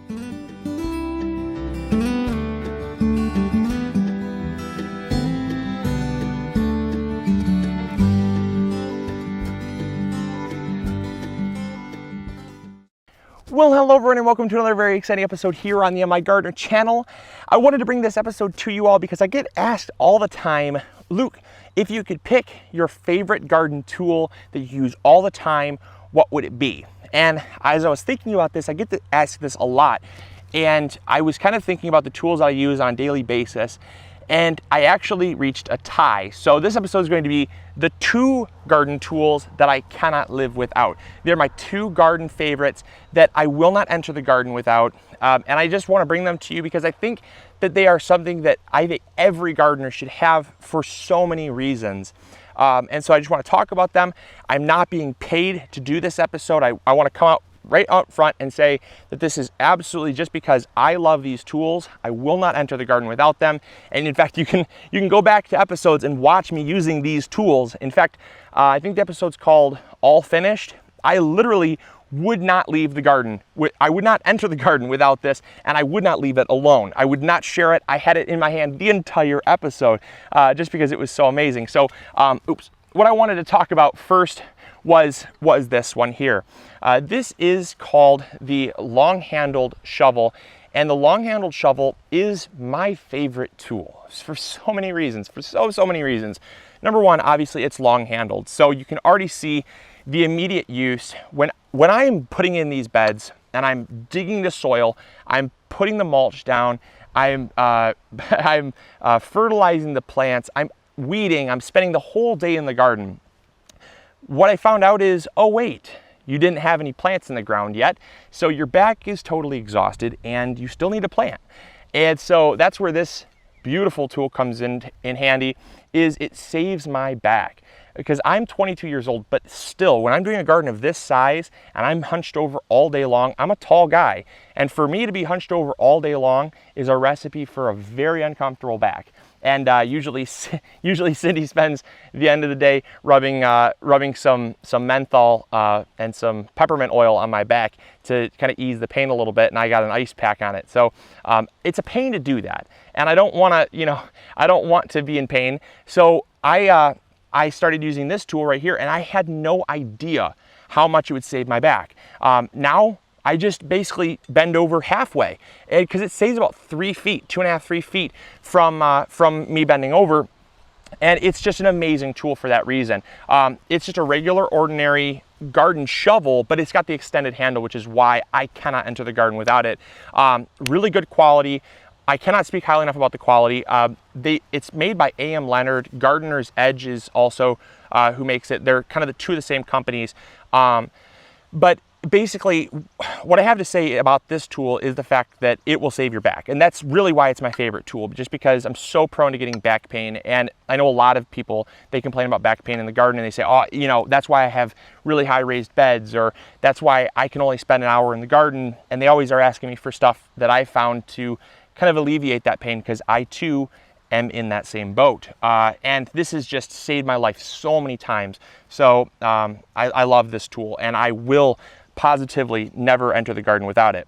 Well, hello everyone and welcome to another very exciting episode here on the MIgardener channel. I wanted to bring this episode to you all because I get asked all the time, Luke, if you could pick your favorite garden tool that you use all the time, what would it be? And as I was thinking about this, I get to ask this a lot. And I was kind of thinking about the tools I use on a daily basis. And I actually reached a tie. So this episode is going to be the 2 garden tools that I cannot live without. They're my 2 garden favorites that I will not enter the garden without. And I just want to bring them to you because I think that they are something that I think every gardener should have for so many reasons. And so I just want to talk about them. I'm not being paid to do this episode. I want to come out right out front and say that this is absolutely just because I love these tools. I will not enter the garden without them. And in fact, you can go back to episodes and watch me using these tools. In fact, I think the episode's called All Finished. I literally would not leave the garden. I would not enter the garden without this, and I would not leave it alone. I would not share it. I had it in my hand the entire episode just because it was so amazing. So, what I wanted to talk about first was this one here. This is called the long-handled shovel, and the long-handled shovel is my favorite tool for so many reasons, for so many reasons. Number one, obviously it's long-handled, so you can already see the immediate use. When I'm putting in these beds and I'm digging the soil, I'm putting the mulch down, I'm fertilizing the plants, I'm weeding, I'm spending the whole day in the garden. What I found out is, oh wait, you didn't have any plants in the ground yet, so your back is totally exhausted and you still need a plant. And so that's where this beautiful tool comes in handy, is it saves my back. Because I'm 22 years old, but still, when I'm doing a garden of this size and I'm hunched over all day long, I'm a tall guy. And for me to be hunched over all day long is a recipe for a very uncomfortable back. And usually Cindy spends the end of the day rubbing some menthol and some peppermint oil on my back to kind of ease the pain a little bit, and I got an ice pack on it. So it's a pain to do that, and I don't want to, I don't want to be in pain. So I started using this tool right here, and I had no idea how much it would save my back. Now I just basically bend over halfway because it saves about 3 feet, 2.5, 3 feet from me bending over. And it's just an amazing tool for that reason. It's just a regular, ordinary garden shovel, but it's got the extended handle, which is why I cannot enter the garden without it. Really good quality. I cannot speak highly enough about the quality. It's made by A.M. Leonard. Gardener's Edge is also who makes it. They're kind of the 2 of the same companies. But basically, what I have to say about this tool is the fact that it will save your back. And that's really why it's my favorite tool, just because I'm so prone to getting back pain. And I know a lot of people, they complain about back pain in the garden and they say, oh, that's why I have really high raised beds, or that's why I can only spend an hour in the garden. And they always are asking me for stuff that I found to kind of alleviate that pain, because I too am in that same boat. And this has just saved my life so many times. So I love this tool, and I will positively never enter the garden without it.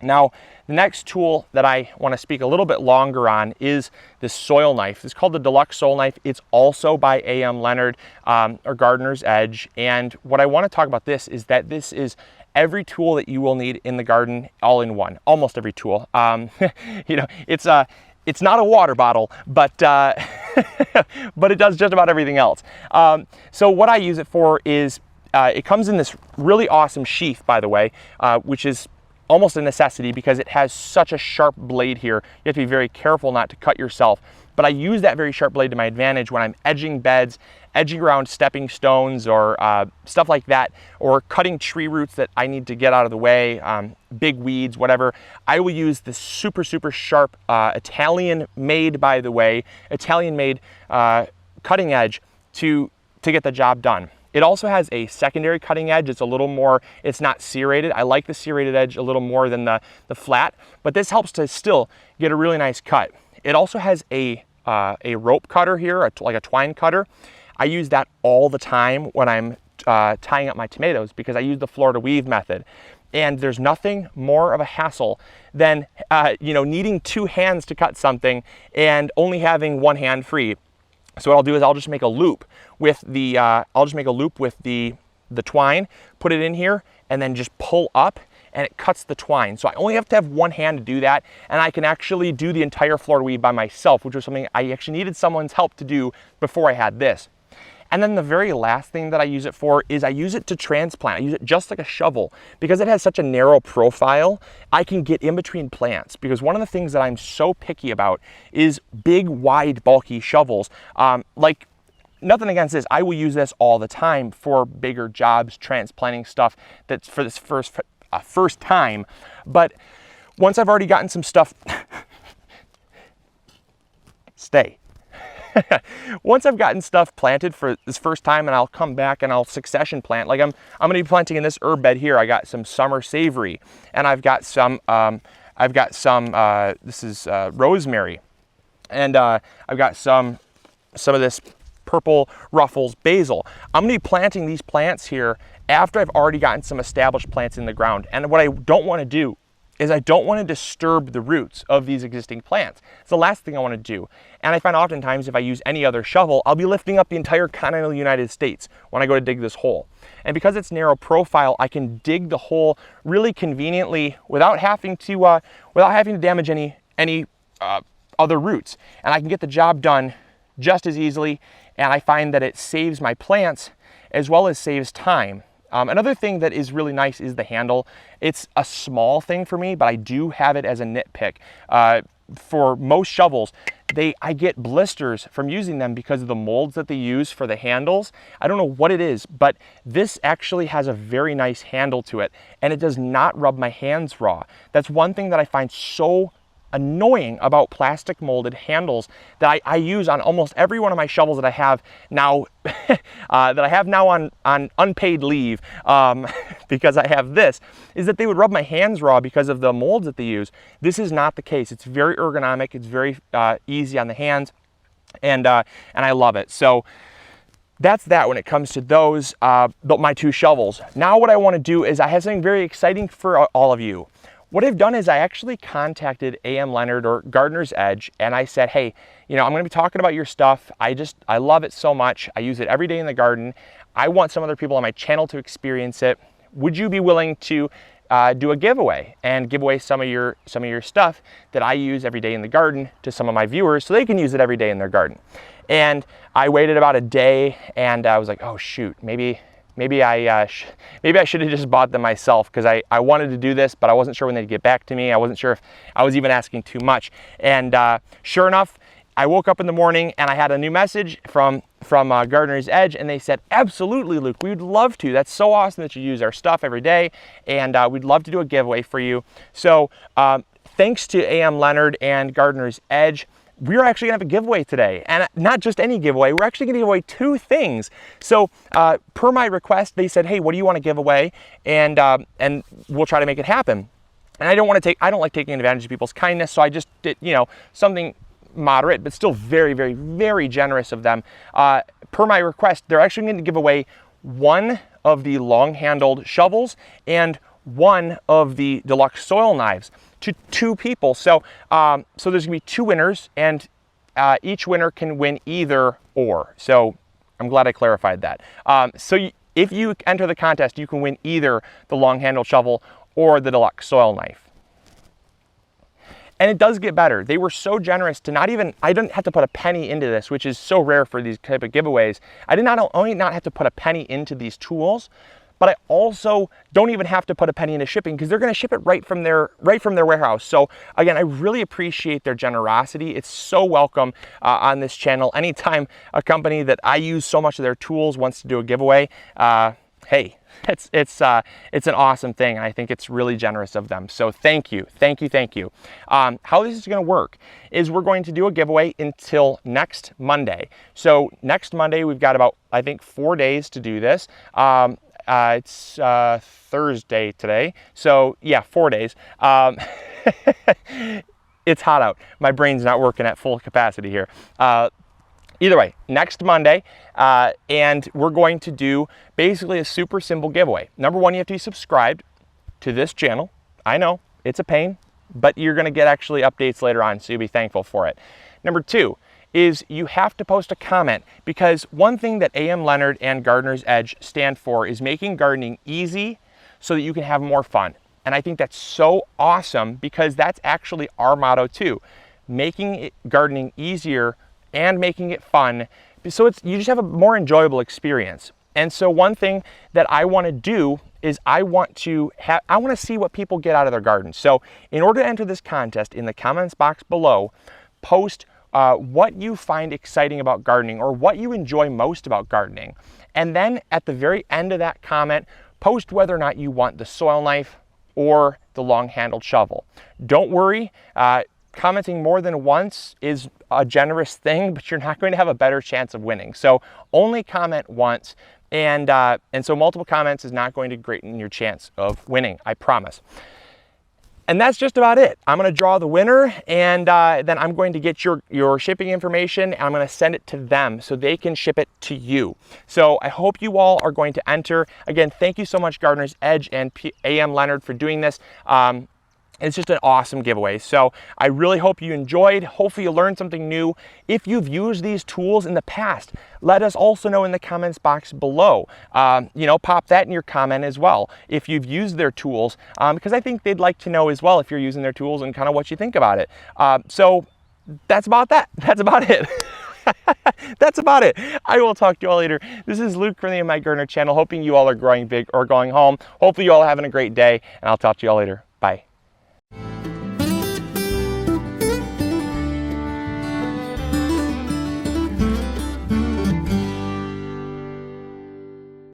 Now, the next tool that I want to speak a little bit longer on is this soil knife. It's called the Deluxe Soil Knife. It's also by A.M. Leonard or Gardener's Edge. And what I want to talk about this is that this is every tool that you will need in the garden all in one, almost every tool. It's not a water bottle, but but it does just about everything else. So what I use it for is, it comes in this really awesome sheath, by the way, which is almost a necessity because it has such a sharp blade here. You have to be very careful not to cut yourself. But I use that very sharp blade to my advantage when I'm edging beds, edging around stepping stones or stuff like that, or cutting tree roots that I need to get out of the way, big weeds, whatever. I will use this super, super sharp Italian-made, by the way, Italian-made cutting edge to get the job done. It also has a secondary cutting edge. It's a little more, it's not serrated. I like the serrated edge a little more than the flat, but this helps to still get a really nice cut. It also has a rope cutter here, like a twine cutter. I use that all the time when I'm tying up my tomatoes because I use the Florida weave method. And there's nothing more of a hassle than needing 2 hands to cut something and only having 1 hand free. So what I'll do is I'll just make a loop with the twine, put it in here, and then just pull up, and it cuts the twine. So I only have to have 1 hand to do that, and I can actually do the entire floor weave by myself, which was something I actually needed someone's help to do before I had this. And then the very last thing that I use it for is I use it to transplant. I use it just like a shovel. Because it has such a narrow profile, I can get in between plants. Because one of the things that I'm so picky about is big, wide, bulky shovels. Like, nothing against this, I will use this all the time for bigger jobs, transplanting stuff that's for this first time. But once I've already gotten some stuff, stay. Once I've gotten stuff planted for this first time, and I'll come back and I'll succession plant. Like I'm gonna be planting in this herb bed here. I got some summer savory, and I've got some this is rosemary, and I've got some of this purple Ruffles basil. I'm gonna be planting these plants here after I've already gotten some established plants in the ground. And what I don't want to do is I don't want to disturb the roots of these existing plants. It's the last thing I want to do. And I find oftentimes if I use any other shovel, I'll be lifting up the entire continental United States when I go to dig this hole. And because it's narrow profile, I can dig the hole really conveniently without having to damage any other roots. And I can get the job done just as easily. And I find that it saves my plants as well as saves time. Another thing that is really nice is the handle. It's a small thing for me, but I do have it as a nitpick. For most shovels, I get blisters from using them because of the molds that they use for the handles. I don't know what it is, but this actually has a very nice handle to it, and it does not rub my hands raw. That's one thing that I find so annoying about plastic molded handles that I use on almost every one of my shovels that I have now on unpaid leave because I have this, is that they would rub my hands raw because of the molds that they use. This is not the case. It's very ergonomic. It's very easy on the hands, and I love it. So that's that when it comes to those, my 2 shovels. Now what I want to do is I have something very exciting for all of you. What I've done is I actually contacted A.M. Leonard or Gardener's Edge, and I said, hey, I'm going to be talking about your stuff. I love it so much. I use it every day in the garden. I want some other people on my channel to experience it. Would you be willing to do a giveaway and give away some of your stuff that I use every day in the garden to some of my viewers so they can use it every day in their garden? And I waited about a day, and I was like, oh shoot, maybe I should have just bought them myself, because I wanted to do this, but I wasn't sure when they'd get back to me. I wasn't sure if I was even asking too much. And sure enough, I woke up in the morning and I had a new message from Gardener's Edge, and they said, absolutely, Luke, we'd love to. That's so awesome that you use our stuff every day, and we'd love to do a giveaway for you. So thanks to A.M. Leonard and Gardener's Edge, we're actually gonna have a giveaway today, and not just any giveaway. We're actually gonna give away 2 things. So per my request, they said, hey, what do you want to give away? And we'll try to make it happen. And I don't like taking advantage of people's kindness, so I just did, something moderate, but still very, very, very generous of them. Per my request, they're actually going to give away 1 of the long-handled shovels and 1 of the deluxe soil knives to 2 people. So so there's gonna be 2 winners, and each winner can win either or. So I'm glad I clarified that. So if you enter the contest, you can win either the long-handled shovel or the deluxe soil knife. And it does get better. They were so generous to I didn't have to put a penny into this, which is so rare for these type of giveaways. I did not only not have to put a penny into these tools, but I also don't even have to put a penny into shipping, because they're going to ship it right from their warehouse. So again, I really appreciate their generosity. It's so welcome on this channel. Anytime a company that I use so much of their tools wants to do a giveaway, hey, it's an awesome thing, and I think it's really generous of them. So thank you. How this is going to work is we're going to do a giveaway until next Monday. So next Monday, we've got about, I think, 4 days to do this. It's Thursday today, so yeah, 4 days. It's hot out. My brain's not working at full capacity here. Either way, next Monday, and we're going to do basically a super simple giveaway. Number 1, you have to be subscribed to this channel. I know it's a pain, but you're going to get actually updates later on, so you'll be thankful for it. Number 2 is you have to post a comment, because one thing that A.M. Leonard and Gardener's Edge stand for is making gardening easy so that you can have more fun. And I think that's so awesome, because that's actually our motto too. Making gardening easier and making it fun, so you just have a more enjoyable experience. And so one thing that I want to do is I want to see what people get out of their garden. So in order to enter this contest, in the comments box below, post what you find exciting about gardening or what you enjoy most about gardening. And then at the very end of that comment, post whether or not you want the soil knife or the long-handled shovel. Don't worry, commenting more than once is a generous thing, but you're not going to have a better chance of winning. So only comment once, and so multiple comments is not going to greaten your chance of winning, I promise. And that's just about it. I'm going to draw the winner, and then I'm going to get your shipping information, and I'm going to send it to them so they can ship it to you. So I hope you all are going to enter. Again, thank you so much, Gardener's Edge and A.M. Leonard, for doing this. It's just an awesome giveaway. So I really hope you enjoyed. Hopefully you learned something new. If you've used these tools in the past, let us also know in the comments box below. Pop that in your comment as well if you've used their tools, because I think they'd like to know as well if you're using their tools and kind of what you think about it. So that's about that. That's about it. That's about it. I will talk to you all later. This is Luke from the MIgardener channel, hoping you all are growing big or going home. Hopefully you all are having a great day, and I'll talk to you all later. Bye.